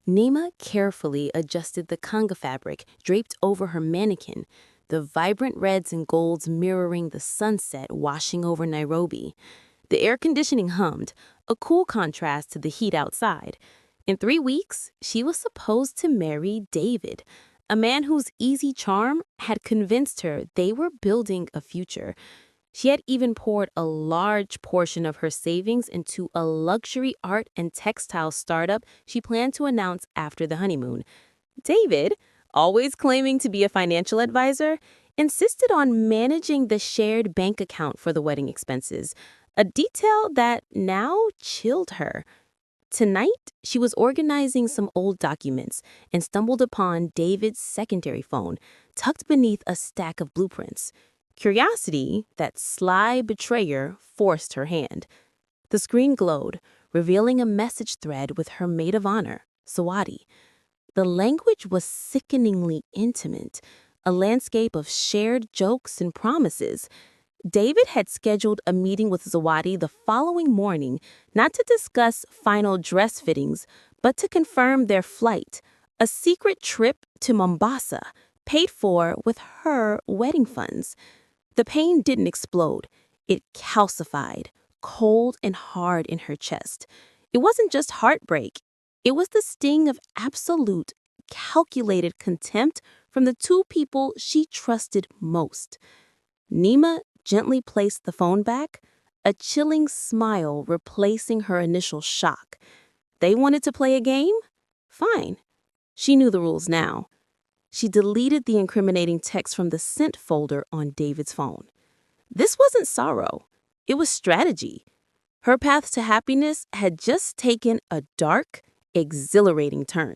Nima carefully adjusted the kanga fabric draped over her mannequin, the vibrant reds and golds mirroring the sunset washing over Nairobi. The air conditioning hummed, a cool contrast to the heat outside. In 3 weeks, she was supposed to marry David, a man whose easy charm had convinced her they were building a future. She had even poured a large portion of her savings into a luxury art and textile startup she planned to announce after the honeymoon. David, always claiming to be a financial advisor, insisted on managing the shared bank account for the wedding expenses, a detail that now chilled her. Tonight, she was organizing some old documents and stumbled upon David's secondary phone, tucked beneath a stack of blueprints. Curiosity, that sly betrayer, forced her hand. The screen glowed, revealing a message thread with her maid of honor, Sawadi. The language was sickeningly intimate, a landscape of shared jokes and promises. David had scheduled a meeting with Zawadi the following morning, not to discuss final dress fittings, but to confirm their flight, a secret trip to Mombasa, paid for with her wedding funds. The pain didn't explode. It calcified, cold and hard in her chest. It wasn't just heartbreak. It was the sting of absolute, calculated contempt from the two people she trusted most. Nima gently placed the phone back, a chilling smile replacing her initial shock. They wanted to play a game? Fine. She knew the rules now. She deleted the incriminating text from the sent folder on David's phone. This wasn't sorrow. It was strategy. Her path to happiness had just taken a dark, exhilarating turn.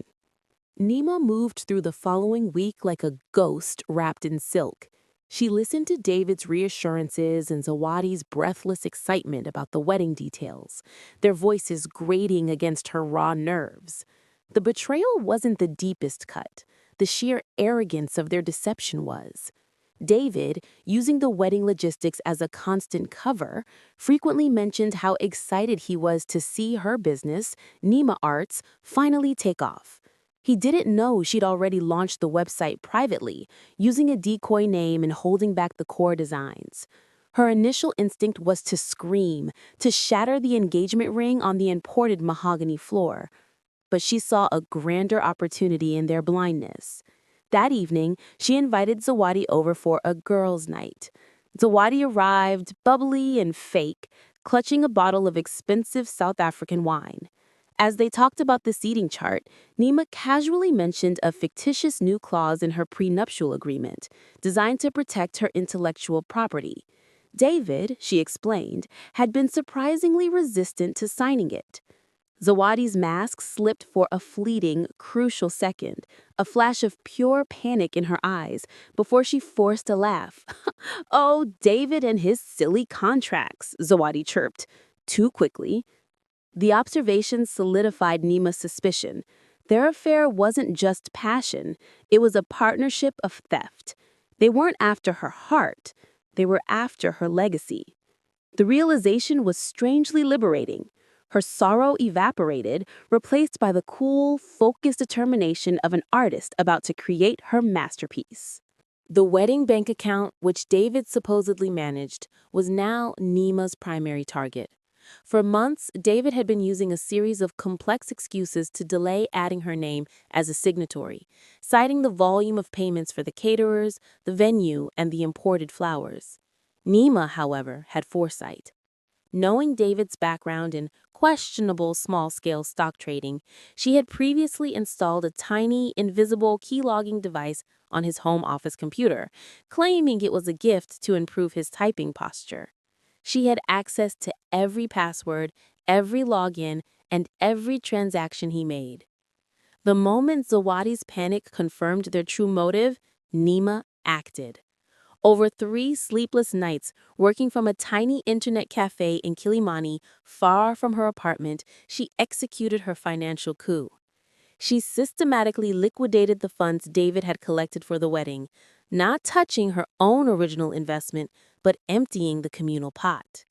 Nima moved through the following week like a ghost wrapped in silk. She listened to David's reassurances and Zawadi's breathless excitement about the wedding details, their voices grating against her raw nerves. The betrayal wasn't the deepest cut. The sheer arrogance of their deception was. David, using the wedding logistics as a constant cover, frequently mentioned how excited he was to see her business, Nima Arts, finally take off. He didn't know she'd already launched the website privately, using a decoy name and holding back the core designs. Her initial instinct was to scream, to shatter the engagement ring on the imported mahogany floor. But she saw a grander opportunity in their blindness. That evening, she invited Zawadi over for a girls' night. Zawadi arrived, bubbly and fake, clutching a bottle of expensive South African wine. As they talked about the seating chart, Nima casually mentioned a fictitious new clause in her prenuptial agreement, designed to protect her intellectual property. David, she explained, had been surprisingly resistant to signing it. Zawadi's mask slipped for a fleeting, crucial second, a flash of pure panic in her eyes, before she forced a laugh. "Oh, David and his silly contracts," Zawadi chirped, too quickly. The observation solidified Nima's suspicion. Their affair wasn't just passion, it was a partnership of theft. They weren't after her heart, they were after her legacy. The realization was strangely liberating. Her sorrow evaporated, replaced by the cool, focused determination of an artist about to create her masterpiece. The wedding bank account, which David supposedly managed, was now Nima's primary target. For months, David had been using a series of complex excuses to delay adding her name as a signatory, citing the volume of payments for the caterers, the venue, and the imported flowers. Nima, however, had foresight. Knowing David's background in questionable small-scale stock trading, she had previously installed a tiny, invisible key-logging device on his home office computer, claiming it was a gift to improve his typing posture. She had access to every password, every login, and every transaction he made. The moment Zawadi's panic confirmed their true motive, Nima acted. Over 3 sleepless nights, working from a tiny internet cafe in Kilimani, far from her apartment, she executed her financial coup. She systematically liquidated the funds David had collected for the wedding, not touching her own original investment, but emptying the communal pot.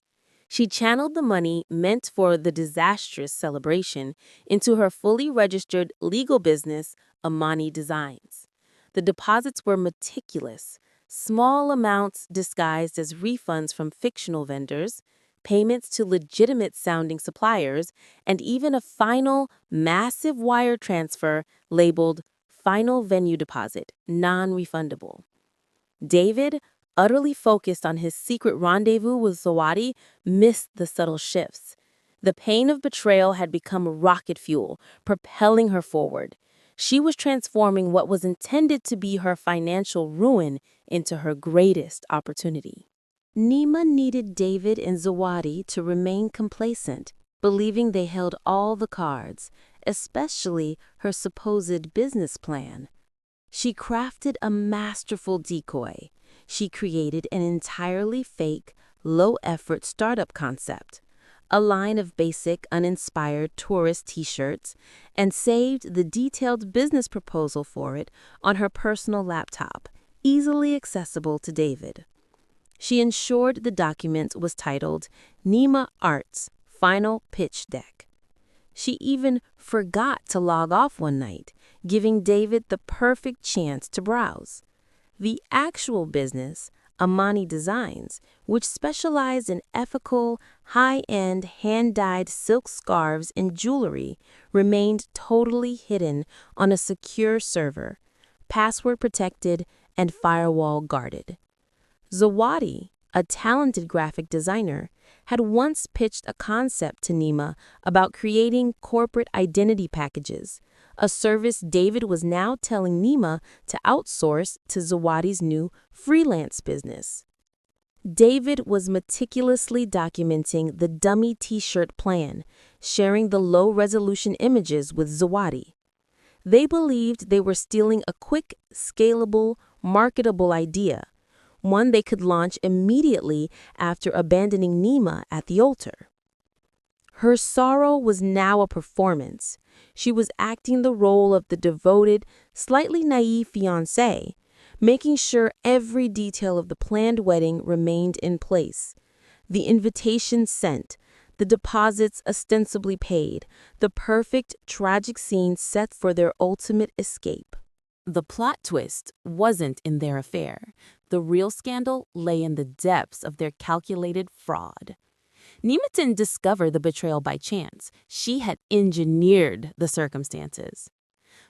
She channeled the money meant for the disastrous celebration into her fully registered legal business, Amani Designs. The deposits were meticulous, small amounts disguised as refunds from fictional vendors, payments to legitimate-sounding suppliers, and even a final, massive wire transfer labeled Final Venue Deposit, non-refundable. David, utterly focused on his secret rendezvous with Zawadi, missed the subtle shifts. The pain of betrayal had become rocket fuel, propelling her forward. She was transforming what was intended to be her financial ruin into her greatest opportunity. Nima needed David and Zawadi to remain complacent, believing they held all the cards, especially her supposed business plan. She crafted a masterful decoy. She created an entirely fake, low-effort startup concept, a line of basic, uninspired tourist t-shirts, and saved the detailed business proposal for it on her personal laptop, easily accessible to David. She ensured the document was titled Nima Arts Final Pitch Deck. She even forgot to log off one night, giving David the perfect chance to browse. The actual business, Amani Designs, which specialized in ethical, high-end, hand-dyed silk scarves and jewelry, remained totally hidden on a secure server, password-protected and firewall-guarded. Zawadi, a talented graphic designer, had once pitched a concept to Nima about creating corporate identity packages, a service David was now telling Nima to outsource to Zawadi's new freelance business. David was meticulously documenting the dummy t-shirt plan, sharing the low-resolution images with Zawadi. They believed they were stealing a quick, scalable, marketable idea, one they could launch immediately after abandoning Nima at the altar. Her sorrow was now a performance. She was acting the role of the devoted, slightly naive fiancé, making sure every detail of the planned wedding remained in place. The invitations sent, the deposits ostensibly paid, the perfect, tragic scene set for their ultimate escape. The plot twist wasn't in their affair. The real scandal lay in the depths of their calculated fraud. Nima didn't discover the betrayal by chance. She had engineered the circumstances.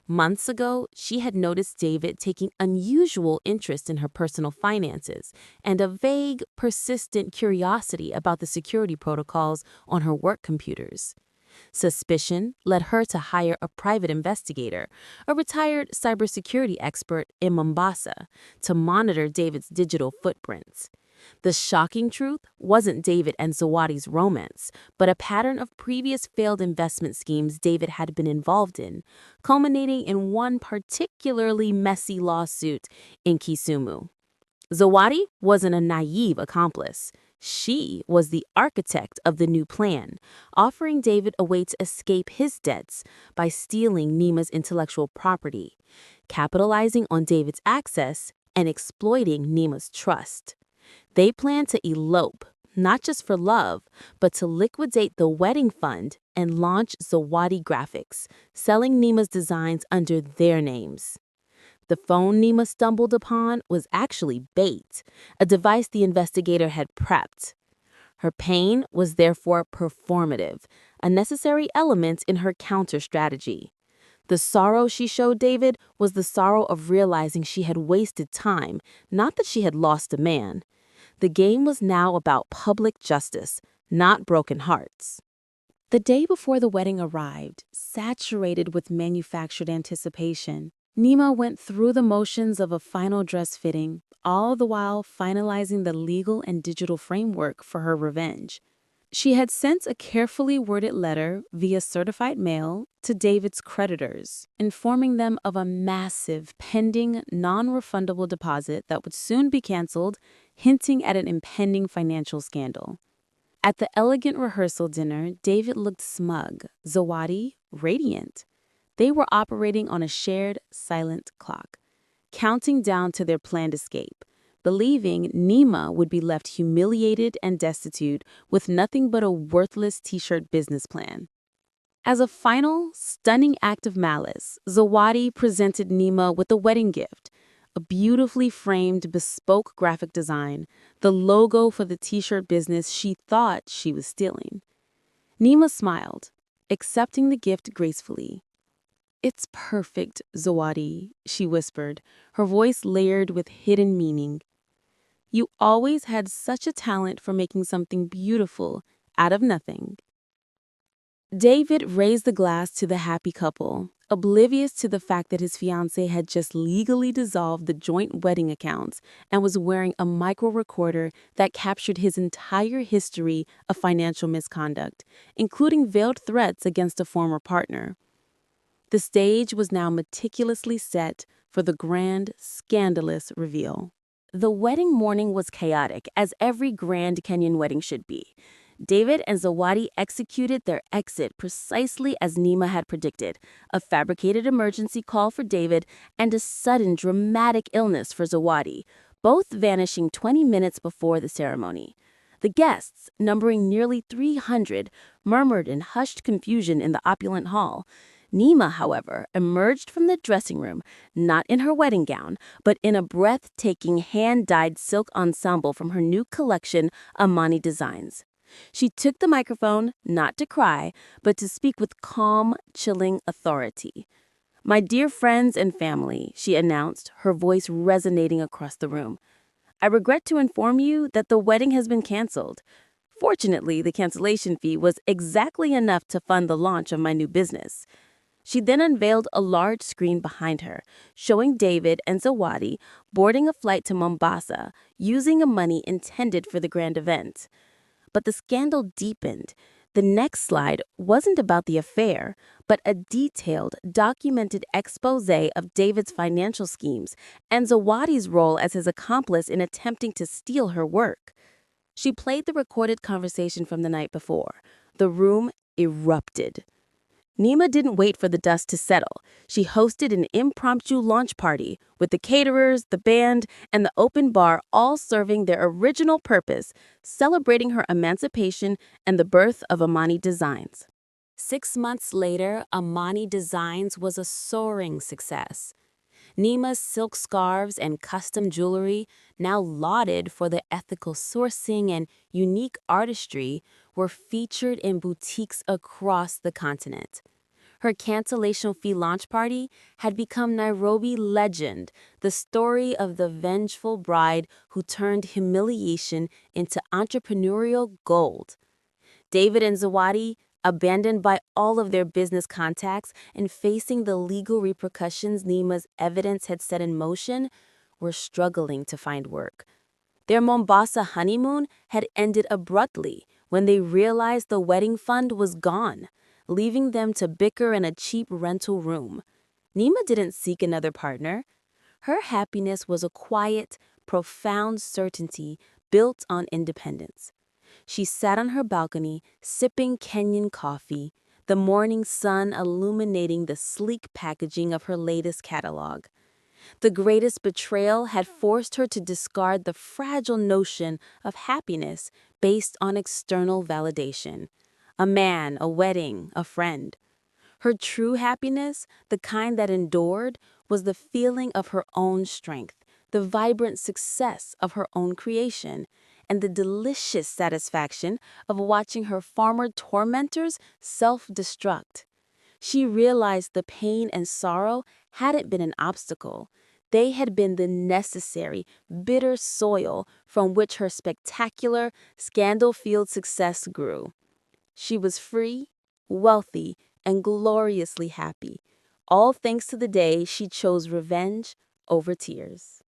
Months ago, she had noticed David taking unusual interest in her personal finances and a vague, persistent curiosity about the security protocols on her work computers. Suspicion led her to hire a private investigator, a retired cybersecurity expert in Mombasa, to monitor David's digital footprints. The shocking truth wasn't David and Zawadi's romance, but a pattern of previous failed investment schemes David had been involved in, culminating in one particularly messy lawsuit in Kisumu. Zawadi wasn't a naive accomplice. She was the architect of the new plan, offering David a way to escape his debts by stealing Nima's intellectual property, capitalizing on David's access, and exploiting Nima's trust. They planned to elope, not just for love, but to liquidate the wedding fund and launch Zawadi Graphics, selling Nima's designs under their names. The phone Nima stumbled upon was actually bait, a device the investigator had prepped. Her pain was therefore performative, a necessary element in her counter-strategy. The sorrow she showed David was the sorrow of realizing she had wasted time, not that she had lost a man. The game was now about public justice, not broken hearts. The day before the wedding arrived, saturated with manufactured anticipation, Nima went through the motions of a final dress fitting, all the while finalizing the legal and digital framework for her revenge. She had sent a carefully worded letter via certified mail to David's creditors, informing them of a massive, pending, non-refundable deposit that would soon be canceled, hinting at an impending financial scandal. At the elegant rehearsal dinner, David looked smug, Zawadi radiant. They were operating on a shared, silent clock, counting down to their planned escape, believing Nima would be left humiliated and destitute with nothing but a worthless t-shirt business plan. As a final, stunning act of malice, Zawadi presented Nima with a wedding gift, a beautifully framed bespoke graphic design, the logo for the t-shirt business she thought she was stealing. Nima smiled, accepting the gift gracefully. "It's perfect, Zawadi," she whispered, her voice layered with hidden meaning. "You always had such a talent for making something beautiful out of nothing." David raised the glass to the happy couple, oblivious to the fact that his fiancée had just legally dissolved the joint wedding accounts and was wearing a micro-recorder that captured his entire history of financial misconduct, including veiled threats against a former partner. The stage was now meticulously set for the grand, scandalous reveal. The wedding morning was chaotic, as every Grand Kenyan wedding should be. David and Zawadi executed their exit precisely as Nima had predicted: a fabricated emergency call for David and a sudden dramatic illness for Zawadi, both vanishing 20 minutes before the ceremony. The guests, numbering nearly 300, murmured in hushed confusion in the opulent hall. Nima, however, emerged from the dressing room, not in her wedding gown, but in a breathtaking hand-dyed silk ensemble from her new collection, Amani Designs. She took the microphone, not to cry, but to speak with calm, chilling authority. "My dear friends and family," she announced, her voice resonating across the room, "I regret to inform you that the wedding has been canceled. Fortunately, the cancellation fee was exactly enough to fund the launch of my new business." She then unveiled a large screen behind her, showing David and Zawadi boarding a flight to Mombasa, using the money intended for the grand event. But the scandal deepened. The next slide wasn't about the affair, but a detailed, documented expose of David's financial schemes and Zawadi's role as his accomplice in attempting to steal her work. She played the recorded conversation from the night before. The room erupted. Nima didn't wait for the dust to settle. She hosted an impromptu launch party with the caterers, the band, and the open bar all serving their original purpose, celebrating her emancipation and the birth of Amani Designs. 6 months later, Amani Designs was a soaring success. Nima's silk scarves and custom jewelry, now lauded for their ethical sourcing and unique artistry, were featured in boutiques across the continent. Her cancellation fee launch party had become Nairobi legend, the story of the vengeful bride who turned humiliation into entrepreneurial gold. David and Zawadi, abandoned by all of their business contacts and facing the legal repercussions Nima's evidence had set in motion, were struggling to find work. Their Mombasa honeymoon had ended abruptly when they realized the wedding fund was gone, leaving them to bicker in a cheap rental room. Nima didn't seek another partner. Her happiness was a quiet, profound certainty built on independence. She sat on her balcony, sipping Kenyan coffee, the morning sun illuminating the sleek packaging of her latest catalog. The greatest betrayal had forced her to discard the fragile notion of happiness based on external validation: a man, a wedding, a friend. Her true happiness, the kind that endured, was the feeling of her own strength, the vibrant success of her own creation, and the delicious satisfaction of watching her former tormentors self-destruct. She realized the pain and sorrow hadn't been an obstacle. They had been the necessary, bitter soil from which her spectacular, scandal-filled success grew. She was free, wealthy, and gloriously happy, all thanks to the day she chose revenge over tears.